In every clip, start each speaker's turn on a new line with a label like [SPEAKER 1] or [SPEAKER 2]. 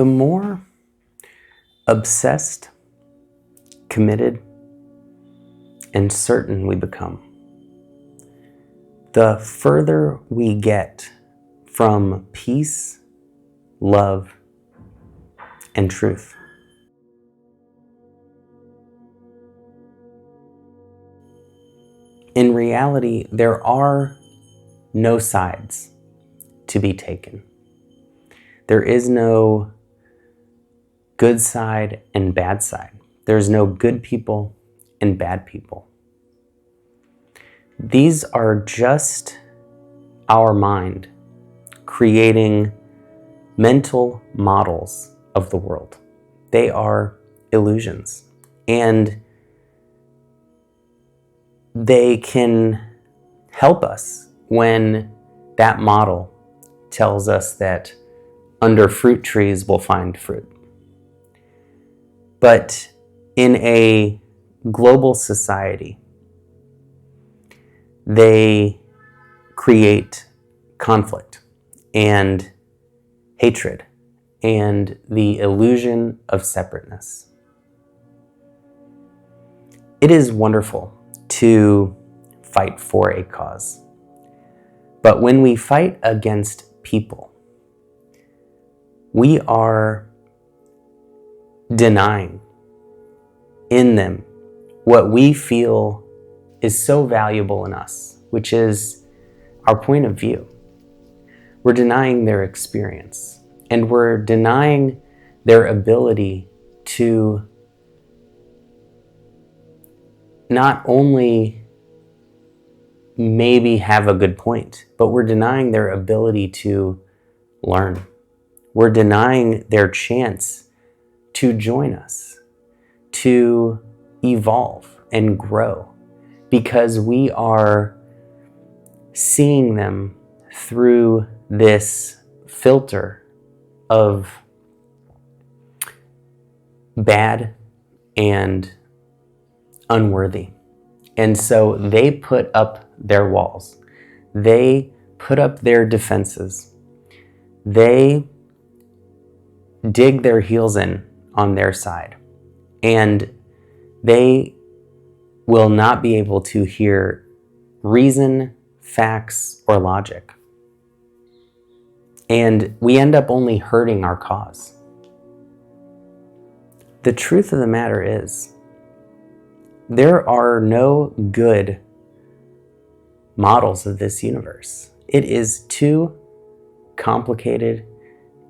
[SPEAKER 1] the more obsessed, committed, and certain we become, the further we get from peace, love, and truth. In reality, there are no sides to be taken. There is no good side and bad side. There's no good people and bad people. These are just our mind creating mental models of the world. They are illusions, and they can help us when that model tells us that under fruit trees we'll find fruit. But in a global society, they create conflict and hatred and the illusion of separateness. It is wonderful to fight for a cause. But when we fight against people, we are denying in them what we feel is so valuable in us, which is our point of view. We're denying their experience, and we're denying their ability to not only maybe have a good point, but we're denying their ability to learn. We're denying their chance to join us, to evolve and grow, because we are seeing them through this filter of bad and unworthy. And so they put up their walls. They put up their defenses. They dig their heels in on their side. And they will not be able to hear reason, facts, or logic. And we end up only hurting our cause. The truth of the matter is, there are no good models of this universe. It is too complicated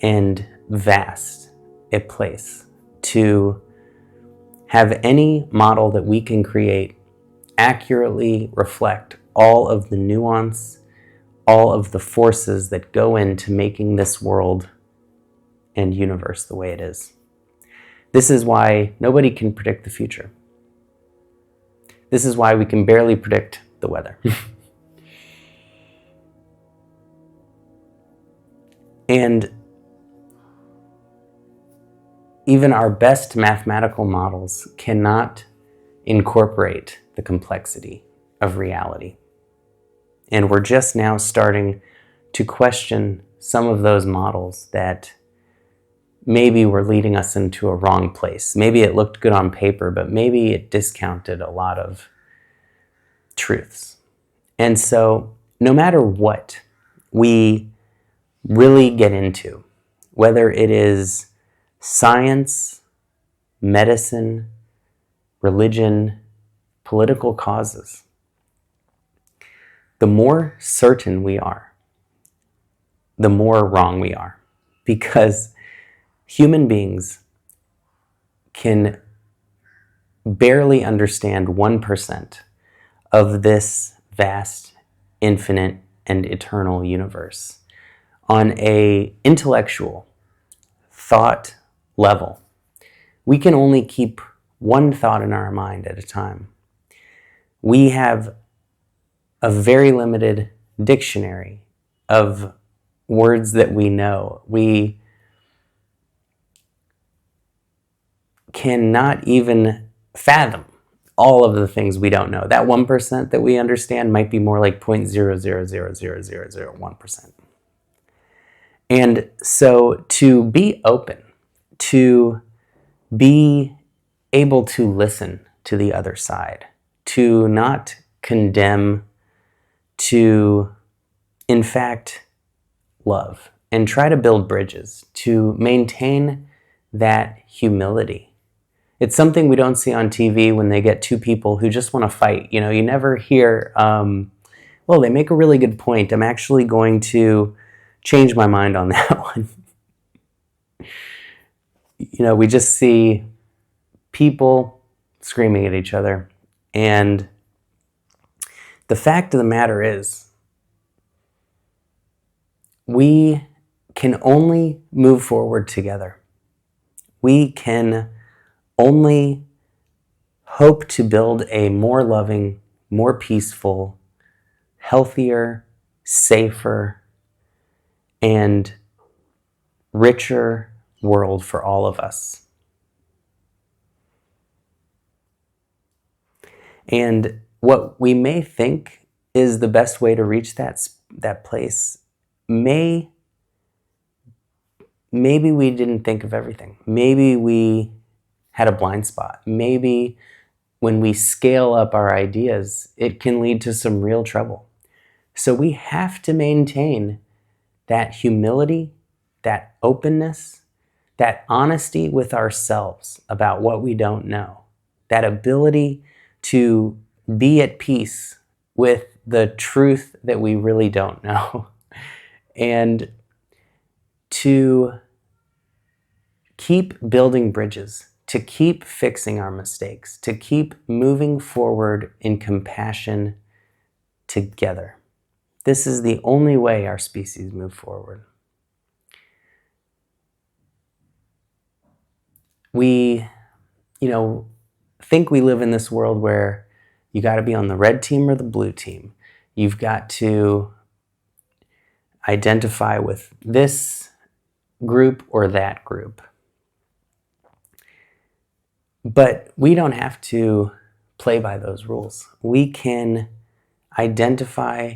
[SPEAKER 1] and vast a place to have any model that we can create accurately reflect all of the nuance, all of the forces that go into making this world and universe the way it is. This is why nobody can predict the future. This is why we can barely predict the weather. And even our best mathematical models cannot incorporate the complexity of reality. And we're just now starting to question some of those models that maybe were leading us into a wrong place. Maybe it looked good on paper, but maybe it discounted a lot of truths. And so no matter what we really get into, whether it is science, medicine, religion, political causes, the more certain we are, the more wrong we are, because human beings can barely understand 1% of this vast, infinite, and eternal universe on an intellectual thought level. We can only keep one thought in our mind at a time. We have a very limited dictionary of words that we know. We cannot even fathom all of the things we don't know. That 1% that we understand might be more like 0.0000001%. And so to be open to be able to listen to the other side, to not condemn, to, in fact, love, and try to build bridges, to maintain that humility. It's something we don't see on TV when they get two people who just want to fight. You never hear, well, they make a really good point. I'm actually going to change my mind on that one. We just see people screaming at each other. And the fact of the matter is, we can only move forward together. We can only hope to build a more loving, more peaceful, healthier, safer, and richer world for all of us. And what we may think is the best way to reach that place, maybe we didn't think of everything. Maybe we had a blind spot. Maybe when we scale up our ideas, it can lead to some real trouble. So we have to maintain that humility, that openness, that honesty with ourselves about what we don't know, that ability to be at peace with the truth that we really don't know, and to keep building bridges, to keep fixing our mistakes, to keep moving forward in compassion together. This is the only way our species move forward. We, think we live in this world where you got to be on the red team or the blue team. You've got to identify with this group or that group. But we don't have to play by those rules. We can identify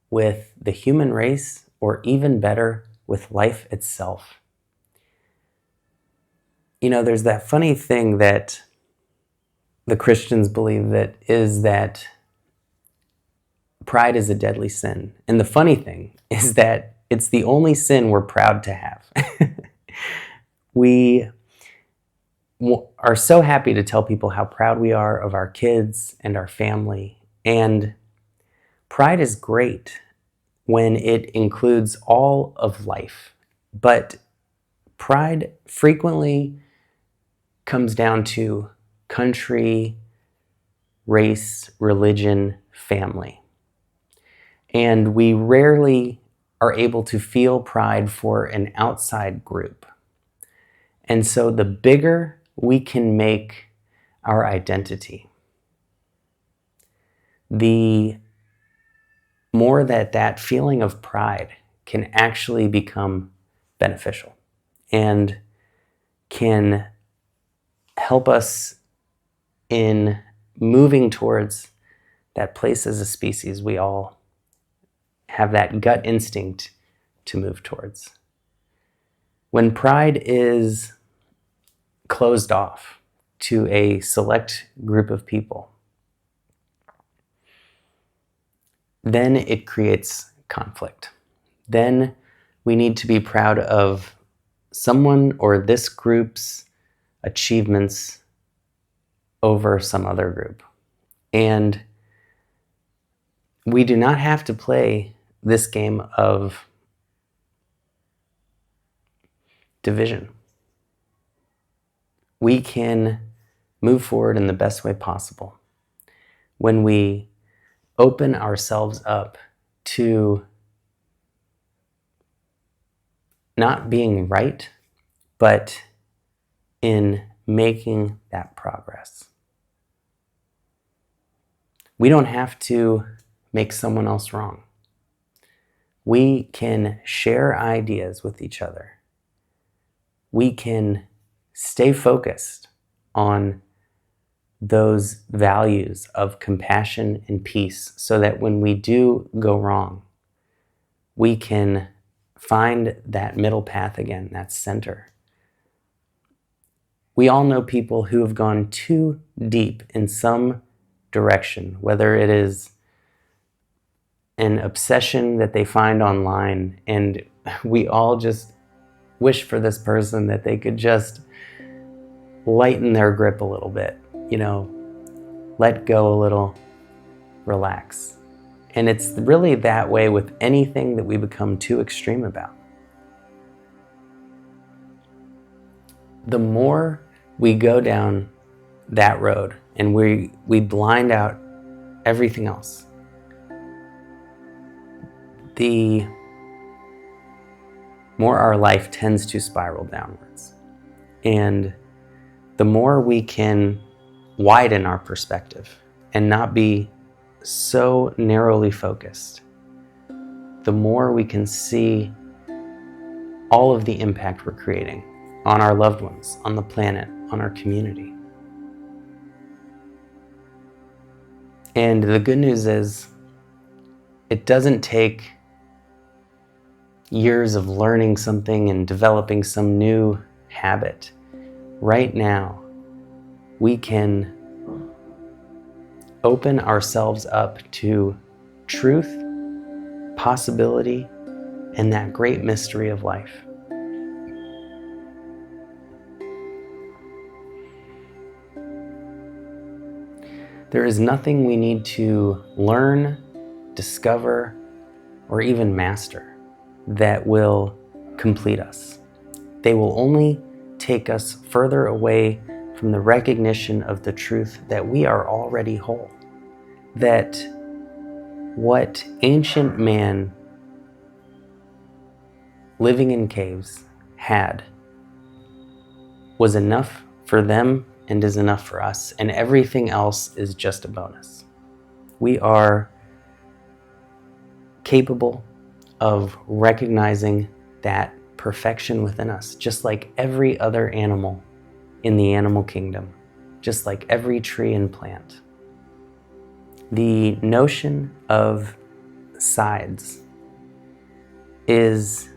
[SPEAKER 1] with the human race, or even better, with life itself. There's that funny thing that the Christians believe that pride is a deadly sin. And the funny thing is that it's the only sin we're proud to have. We are so happy to tell people how proud we are of our kids and our family. And pride is great when it includes all of life. But pride frequently comes down to country, race, religion, family. And we rarely are able to feel pride for an outside group. And so the bigger we can make our identity, the more that feeling of pride can actually become beneficial and can help us in moving towards that place as a species we all have that gut instinct to move towards. When pride is closed off to a select group of people, then it creates conflict. Then we need to be proud of someone or this group's achievements over some other group. And we do not have to play this game of division. We can move forward in the best way possible when we open ourselves up to not being right, but in making that progress. We don't have to make someone else wrong. We can share ideas with each other. We can stay focused on those values of compassion and peace so that when we do go wrong, we can find that middle path again, that center, We all know people who have gone too deep in some direction, whether it is an obsession that they find online, and we all just wish for this person that they could just lighten their grip a little bit, let go a little, relax. And it's really that way with anything that we become too extreme about. The more we go down that road and we blind out everything else, the more our life tends to spiral downwards. And the more we can widen our perspective and not be so narrowly focused, the more we can see all of the impact we're creating on our loved ones, on the planet, on our community. And the good news is, it doesn't take years of learning something and developing some new habit. Right now, we can open ourselves up to truth, possibility, and that great mystery of life. There is nothing we need to learn, discover, or even master that will complete us. They will only take us further away from the recognition of the truth that we are already whole. That what ancient man living in caves had was enough for them and is enough for us, and everything else is just a bonus. We are capable of recognizing that perfection within us, just like every other animal in the animal kingdom, just like every tree and plant. The notion of sides is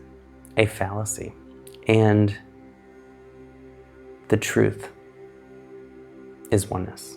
[SPEAKER 1] a fallacy, and the truth is oneness.